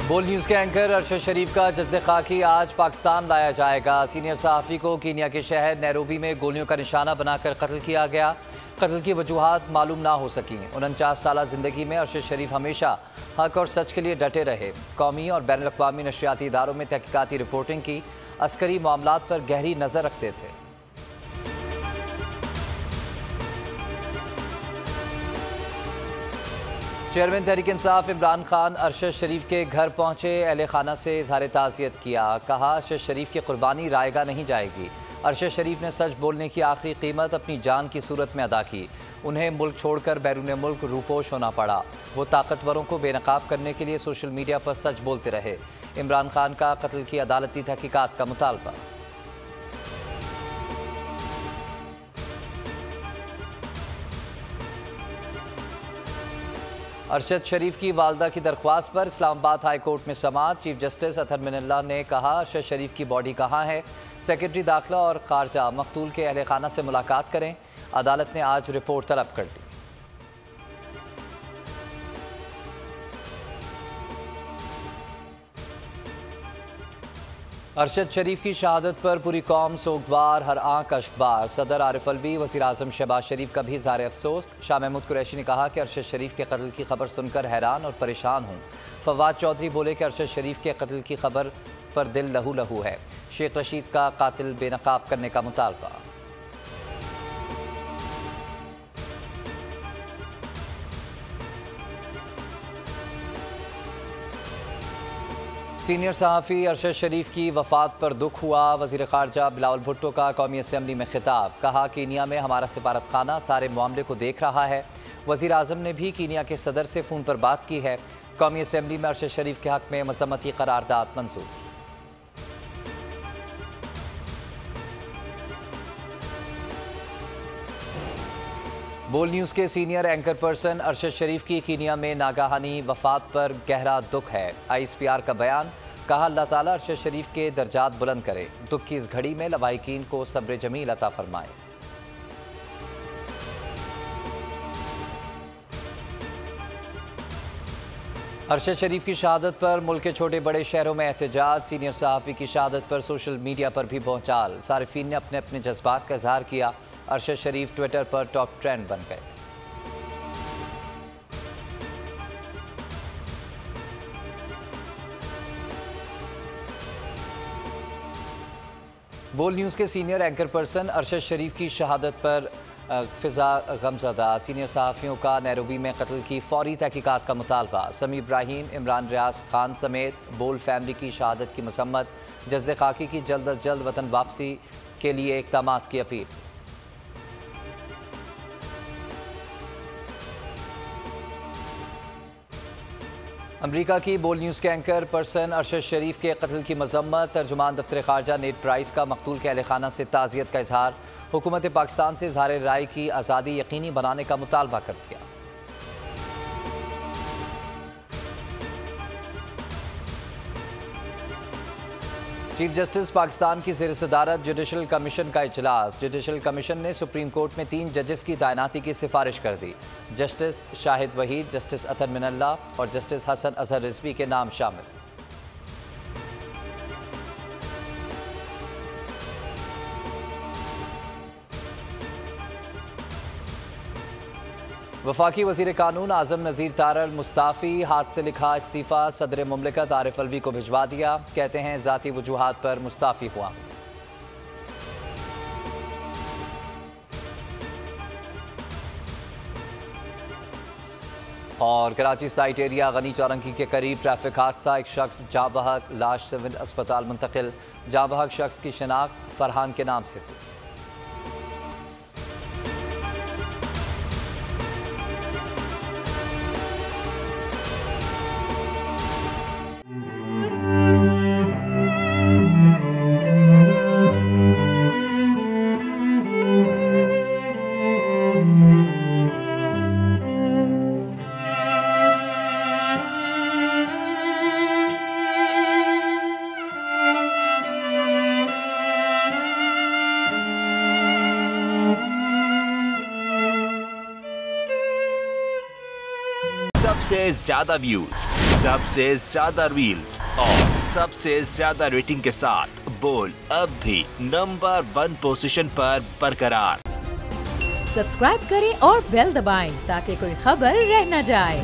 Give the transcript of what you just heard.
बोल न्यूज़ के एंकर अरशद शरीफ का जज्द खाकी आज पाकिस्तान लाया जाएगा। सीनियर सहाफ़ी को कीनिया के शहर नैरोबी में गोलियों का निशाना बनाकर कत्ल किया गया। कत्ल की वजूहात मालूम ना हो सकी। 49 साल ज़िंदगी में अरशद शरीफ हमेशा हक और सच के लिए डटे रहे। कौमी और बैनुल अक़वामी नशरियाती इदारों में तहकीकाती रिपोर्टिंग की, अस्करी मामलात पर गहरी नज़र रखते थे। चेयरमैन तहरीक इंसाफ इमरान खान अरशद शरीफ के घर पहुंचे। अहले खाना से इजहार ताज़ियत किया। कहा, अरशद शरीफ की कुर्बानी रायगा नहीं जाएगी। अरशद शरीफ ने सच बोलने की आखिरी कीमत अपनी जान की सूरत में अदा की। उन्हें मुल्क छोड़कर बैरून मुल्क रूपोश होना पड़ा। वो ताकतवरों को बेनकाब करने के लिए सोशल मीडिया पर सच बोलते रहे। इमरान खान का कत्ल की अदालती तहकीकात का मुतालबा। अरशद शरीफ की वालदा की दरख्वास्त पर इस्लामाबाद हाई कोर्ट में समाअत। चीफ जस्टिस अतहर मिनल्ला ने कहा, अरशद शरीफ की बॉडी कहाँ है। सेक्रेटरी दाखिला और खारजा मकतूल के अहले खाना से मुलाकात करें। अदालत ने आज रिपोर्ट तलब कर ली। अरशद शरीफ की शहादत पर पूरी कौम सोगवार, हर आंख अश्कबार। सदर आरिफ अलवी, वज़ीर आज़म शहबाज शरीफ का भी इज़हार अफसोस। शाह महमूद कुरैशी ने कहा कि अरशद शरीफ के कत्ल की खबर सुनकर हैरान और परेशान हूँ। फवाद चौधरी बोले कि अरशद शरीफ के कत्ल की खबर पर दिल लहू लहू है। शेख रशीद का कातिल बेनकाब करने का मुतालबा। सीनियर सहाफ़ी अरशद शरीफ की वफ़ात पर दुख हुआ। वज़ीर ख़ारजा बिलावल भुट्टो का कौमी असम्बली में खिताब। कहा, कीनिया में हमारा सिफारत खाना सारे मामले को देख रहा है। वज़ीर आज़म ने भी कीनिया के सदर से फ़ोन पर बात की है। कौमी असम्बली में अरशद शरीफ के हक़ में मज़म्मती करारदाद मंजूर। बोल न्यूज़ के सीनियर एंकर पर्सन अरशद शरीफ की कीनिया में नागाहानी वफ़ात पर गहरा दुख है। ISPR का बयान। कहा, अल्लाह ताला अरशद शरीफ के दर्जात बुलंद करे। दुख की इस घड़ी में लवाहिकीन को सब्र जमील अता फरमाए। अरशद शरीफ की शहादत पर मुल्क के छोटे बड़े शहरों में एहतजाज। सीनियर सहाफ़ी की शहादत पर सोशल मीडिया पर भी भौचाल। सारिफीन ने अपने अपने जज्बात का इजहार किया। अरशद शरीफ ट्विटर पर टॉप ट्रेंड बन गए। बोल न्यूज़ के सीनियर एंकर पर्सन अरशद शरीफ की शहादत पर फिजा गमज़दा। सीनियर सहाफ़ियों का नैरोबी में कत्ल की फौरी तहकीकात का मुतालबा। समी इब्राहिम, इमरान रियाज खान समेत बोल फैमिली की शहादत की मसम्मत। जज्द खाकी की जल्द अज जल्द वतन वापसी के लिए इक़दामात की अपील। अमरीका की बोल न्यूज़ के एंकर पर्सन अरशद शरीफ के कत्ल की मजम्मत। तर्जुमान दफ्तर खारजा नेट प्राइस का मकतूल के अहले खाना से ताज़ियत का इजहार। हुकूमत पाकिस्तान से इजहार राय की आज़ादी यकीनी बनाने का मुतालबा कर दिया। चीफ जस्टिस पाकिस्तान की ज़ेर सदारत जुडिशल कमीशन का इजलास। जुडिशल कमीशन ने सुप्रीम कोर्ट में 3 जजेस की तैनाती की सिफारिश कर दी। जस्टिस शाहिद वहीद, जस्टिस अतहर मिनल्ला और जस्टिस हसन अजहर रिजवी के नाम शामिल। वफाकी वज़ीर कानून आज़म नज़ीर तारल मुस्ताफ़ी। हाथ से लिखा इस्तीफ़ा सदर मुमलिकत आरिफ अलवी को भिजवा दिया। कहते हैं ज़ाती वजूहात पर मुस्ताफ़ी हुआ। और कराची साइट एरिया गनी चौरंगी के करीब ट्रैफिक हादसा। एक शख्स जाँ बहक, लाश सिविल अस्पताल मुंतकिल। जाँ बहक शख्स की शनाख्त फरहान के नाम से हुई। सबसे ज्यादा व्यूज, सबसे ज्यादा रील्स और सबसे ज्यादा रेटिंग के साथ बोल अब भी नंबर 1 पोजीशन पर बरकरार। सब्सक्राइब करें और बेल दबाएं ताकि कोई खबर रह न जाए।